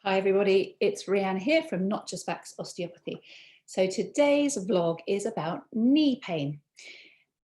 Hi everybody, it's Rhian here from Not Just Facts Osteopathy. So today's vlog is about knee pain.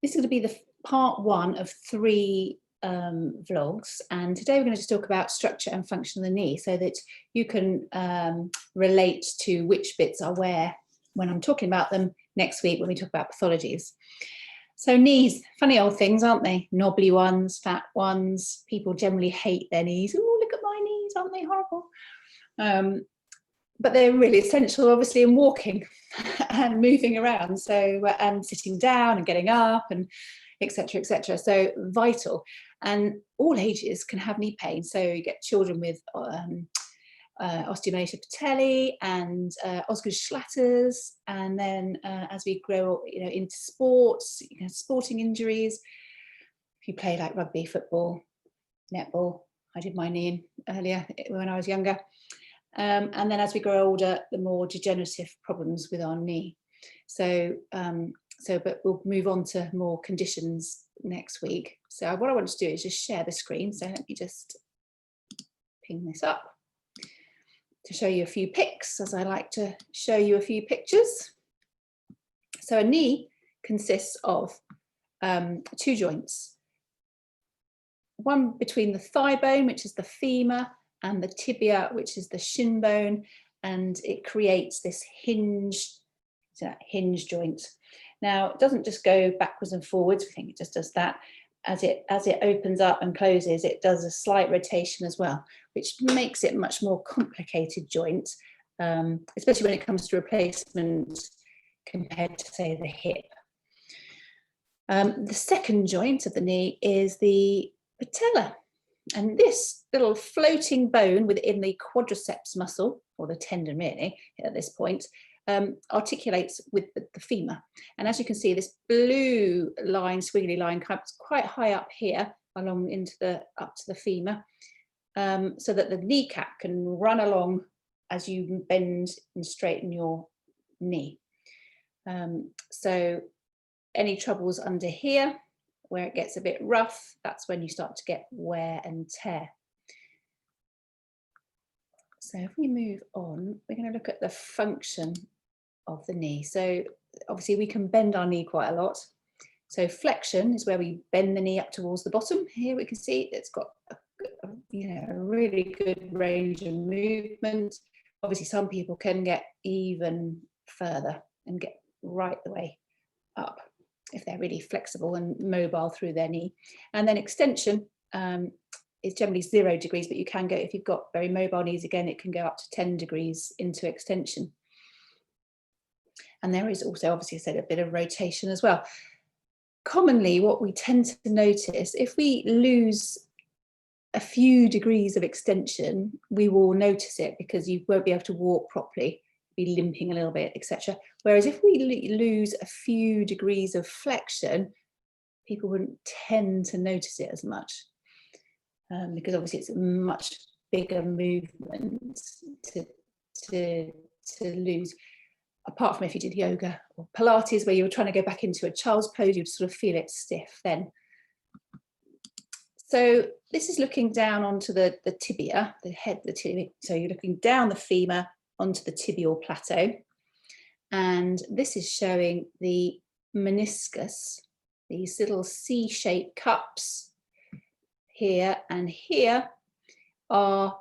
This is going to be the part one of three vlogs, and today we're going to just talk about structure and function of the knee so that you can relate to which bits are where when I'm talking about them next week when we talk about pathologies. So knees, funny old things, aren't they? Knobbly ones, fat ones. People generally hate their knees. Oh, look at my knees, aren't they horrible? But they're really essential, obviously, in walking and moving around. So, and sitting down and getting up and etc. etc. So vital. And all ages can have knee pain. So you get children with osteomalacia patelli and Osgood-Schlatter's, and then as we grow, into sports, sporting injuries. If you play like rugby, football, netball, I did my knee in earlier when I was younger. And then as we grow older, the more degenerative problems with our knee. But we'll move on to more conditions next week. So what I want to do is just share the screen. So let me just ping this up to show you a few pics, as I like to show you a few pictures. So a knee consists of two joints. One between the thigh bone, which is the femur, and the tibia, which is the shin bone, and it creates this hinge joint. Now, it doesn't just go backwards and forwards. We think it just does that. As it opens up and closes, it does a slight rotation as well, which makes it a much more complicated joint, especially when it comes to replacement compared to, say, the hip. The second joint of the knee is the patella. And this little floating bone within the quadriceps muscle, or the tendon really at this point, articulates with the femur. And as you can see, this blue line, squiggly line, comes quite high up here, along up to the femur, so that the kneecap can run along as you bend and straighten your knee. So any troubles under here, where it gets a bit rough, that's when you start to get wear and tear. So if we move on, we're going to look at the function of the knee. So obviously we can bend our knee quite a lot. So flexion is where we bend the knee up towards the bottom. Here we can see it's got a really good range of movement. Obviously some people can get even further and get right the way up if they're really flexible and mobile through their knee. And then extension is generally 0 degrees, but you can go, if you've got very mobile knees, again, it can go up to 10 degrees into extension. And there is also, obviously, I said, a bit of rotation as well. Commonly, what we tend to notice, if we lose a few degrees of extension, we will notice it because you won't be able to walk properly, be limping a little bit, etc. Whereas if we lose a few degrees of flexion, people wouldn't tend to notice it as much, because obviously it's a much bigger movement to lose. Apart from if you did yoga or Pilates, where you're trying to go back into a child's pose, you'd sort of feel it stiff then. So this is looking down onto the tibia, the head, the tibia. So you're looking down the femur onto the tibial plateau, and this is showing the meniscus, these little C-shaped cups here and here are,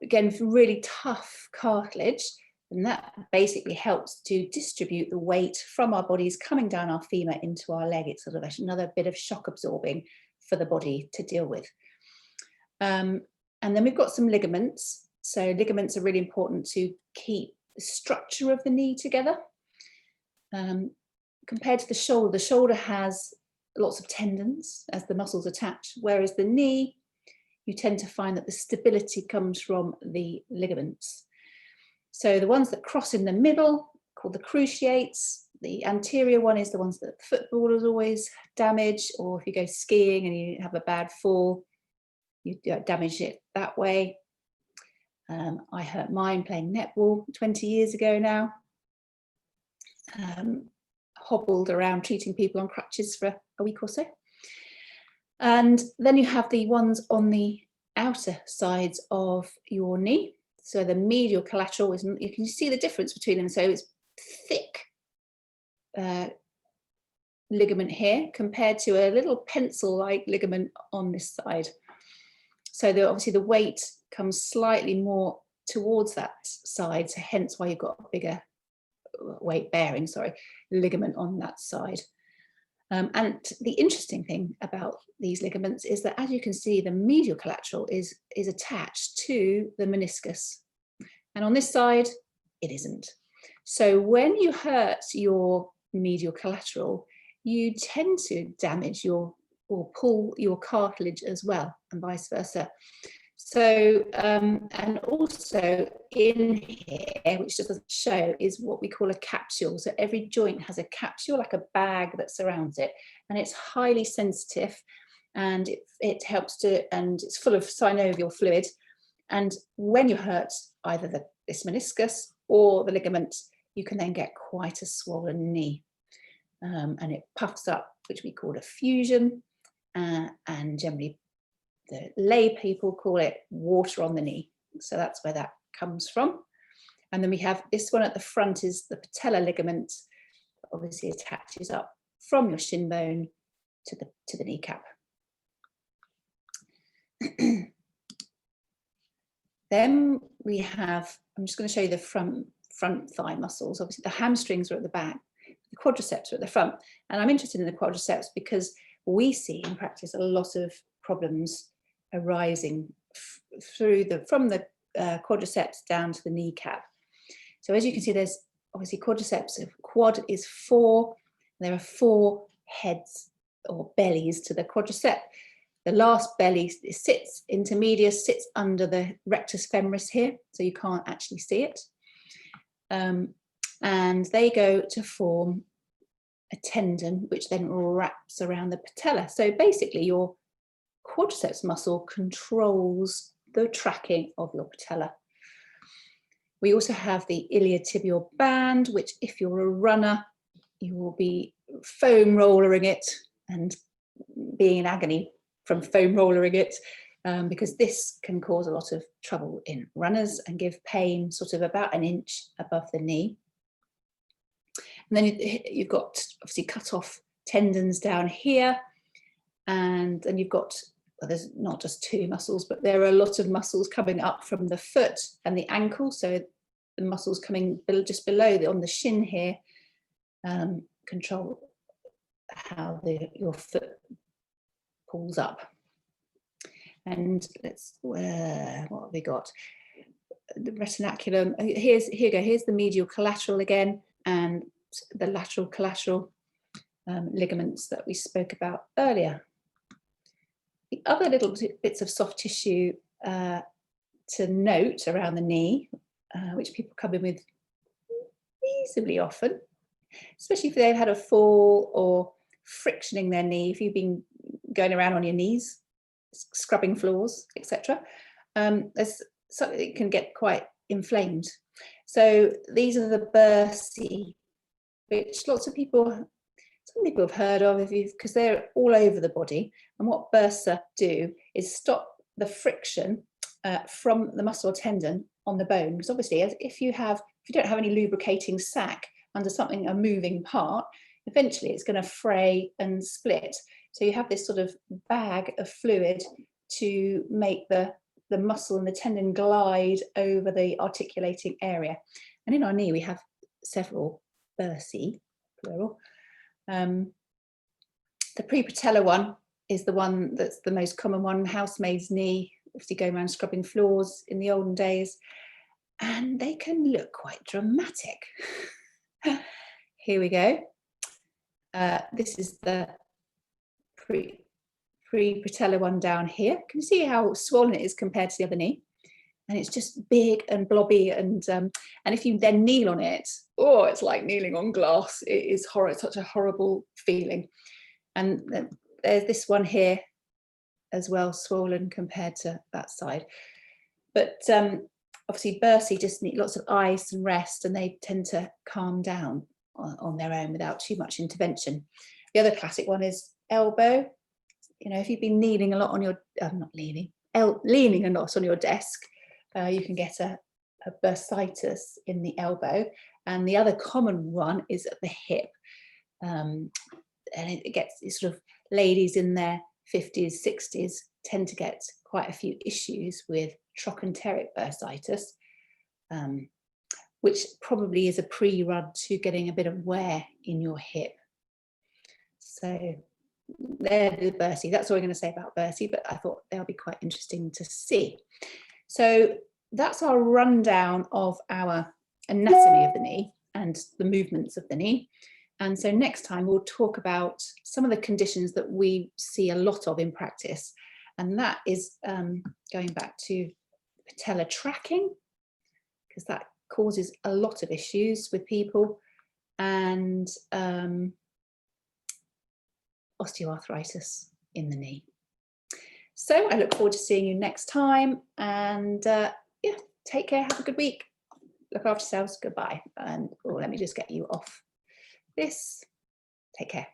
again, really tough cartilage, and that basically helps to distribute the weight from our bodies coming down our femur into our leg. It's sort of another bit of shock absorbing for the body to deal with. And then we've got some ligaments. So ligaments are really important to keep the structure of the knee together. Compared to the shoulder has lots of tendons as the muscles attach, whereas the knee, you tend to find that the stability comes from the ligaments. So the ones that cross in the middle, called the cruciates. The anterior one is the ones that footballers always damage, or if you go skiing and you have a bad fall, you damage it that way. I hurt mine playing netball 20 years ago now. Hobbled around treating people on crutches for a week or so. And then you have the ones on the outer sides of your knee. So the medial collateral is, you can see the difference between them. So it's thick ligament here compared to a little pencil-like ligament on this side. So obviously the weight comes slightly more towards that side, so hence why you've got a bigger weight bearing, ligament on that side. And the interesting thing about these ligaments is that, as you can see, the medial collateral is attached to the meniscus. And on this side, it isn't. So when you hurt your medial collateral, you tend to damage or pull your cartilage as well, and vice versa. So, and also in here, which just doesn't show, is what we call a capsule. So every joint has a capsule, like a bag that surrounds it, and it's highly sensitive, and it helps to, and it's full of synovial fluid. And when you hurt either this meniscus or the ligament, you can then get quite a swollen knee, and it puffs up, which we call a fusion, and generally the lay people call it water on the knee. So that's where that comes from. And then we have this one at the front is the patellar ligament, obviously attaches up from your shin bone to the kneecap. Then we have, I'm just going to show you the front thigh muscles. Obviously the hamstrings are at the back, the quadriceps are at the front. And I'm interested in the quadriceps because we see in practice a lot of problems arising from the quadriceps down to the kneecap. So as you can see, there's obviously quadriceps. Quad is 4. There are 4 heads or bellies to the quadricep. The last belly sits, intermedius, sits under the rectus femoris here, so you can't actually see it. And they go to form a tendon, which then wraps around the patella. So basically your quadriceps muscle controls the tracking of your patella. We also have the iliotibial band, which if you're a runner, you will be foam rollering it and being in agony from foam rollering it, because this can cause a lot of trouble in runners and give pain sort of about 1 inch above the knee. And then you've got obviously cut off tendons down here, and then you've got, well, there's not just 2 muscles, but there are a lot of muscles coming up from the foot and the ankle. So the muscles coming just below on the shin here control how your foot pulls up. And let's, what have we got? The retinaculum. Here you go. Here's the medial collateral again, and the lateral collateral ligaments that we spoke about earlier. The other little bits of soft tissue to note around the knee, which people come in with reasonably often, especially if they've had a fall or frictioning their knee, if you've been going around on your knees, scrubbing floors, etc. There's something that can get quite inflamed. So these are the bursae, which some people have heard of because they're all over the body. And what bursa do is stop the friction from the muscle or tendon on the bone. Because obviously, if you don't have any lubricating sac under a moving part, eventually it's going to fray and split. So you have this sort of bag of fluid to make the muscle and the tendon glide over the articulating area. And in our knee, we have several bursae, plural. The prepatellar one is the one that's the most common one, housemaid's knee, obviously going around scrubbing floors in the olden days. And they can look quite dramatic. Here we go. This is the prepatellar one down here. Can you see how swollen it is compared to the other knee? And it's just big and blobby, and if you then kneel on it, oh, it's like kneeling on glass. It is such a horrible feeling. And there's this one here as well, swollen compared to that side. But obviously bursae just need lots of ice and rest, and they tend to calm down on their own without too much intervention. The other classic one is elbow. You know, if you've been kneeling a lot on your, leaning a lot on your desk, you can get a bursitis in the elbow, and the other common one is at the hip. And it gets sort of ladies in their 50s, 60s tend to get quite a few issues with trochanteric bursitis, which probably is a pre-run to getting a bit of wear in your hip. So they're the bursie. That's all I'm going to say about bursie, but I thought they'll be quite interesting to see. So that's our rundown of our anatomy of the knee and the movements of the knee. And so next time we'll talk about some of the conditions that we see a lot of in practice. And that is going back to patella tracking, because that causes a lot of issues with people, and osteoarthritis in the knee. So I look forward to seeing you next time, and yeah, take care, have a good week, look after yourselves, goodbye. And let me just get you off this. Take care.